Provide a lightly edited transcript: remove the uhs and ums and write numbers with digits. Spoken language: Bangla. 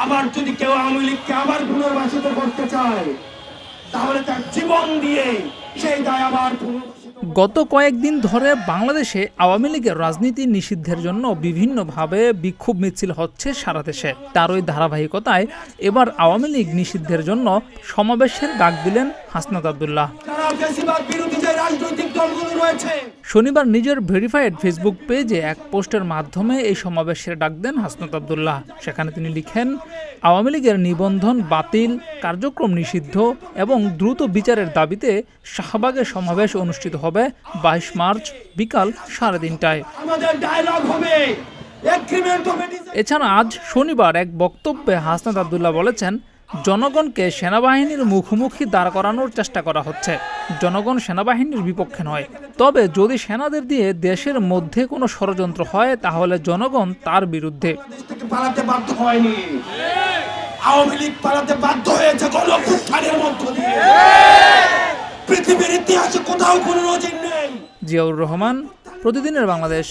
আবার যদি কেউ আওয়ামী লীগকে আবার পুনর্বাসিত করতে চায় তাহলে তার জীবন দিয়ে সেই দায় আবার গত কয়েকদিন ধরে বাংলাদেশে আওয়ামী লীগের রাজনীতি নিষিদ্ধের জন্য বিভিন্নভাবে বিক্ষোভ মিছিল হচ্ছে সারা দেশে। তারই ধারাবাহিকতায় এবার আওয়ামী লীগ নিষিদ্ধের জন্য সমাবেশের ডাক দিলেন হাসনাত আব্দুল্লাহ। শনিবার নিজের ভেরিফাইড ফেসবুক পেজে এক পোস্টের মাধ্যমে এই সমাবেশের ডাক দেন হাসনাত আব্দুল্লাহ। সেখানে তিনি লিখেন, আওয়ামী লীগের নিবন্ধন বাতিল, কার্যক্রম নিষিদ্ধ এবং দ্রুত বিচারের দাবিতে শাহবাগে সমাবেশ অনুষ্ঠিত হবে 22 মার্চ বিকাল 3:30টায়। এছাড়া আজ শনিবার এক বক্তব্যে হাসনাত আব্দুল্লাহ বলেছেন, জনগণকে সেনাবাহিনীর মুখোমুখি দাঁড় করানোর চেষ্টা করা হচ্ছে। জনগণ সেনাবাহিনীর বিপক্ষে নয়, তবে যদি সেনাদের দিয়ে দেশের মধ্যে কোনো ষড়যন্ত্র হয় তাহলে জনগণ তার বিরুদ্ধে। পালাতে বাধ্য হয়নি, আওয়ামী লীগ পালাতে বাধ্য হয়েছে গণঅভ্যুত্থানের মধ্য দিয়ে। পৃথিবীর ইতিহাসে কোথাও কোনো নজির নেই। জিয়াউর রহমান, প্রতিদিনের বাংলাদেশ।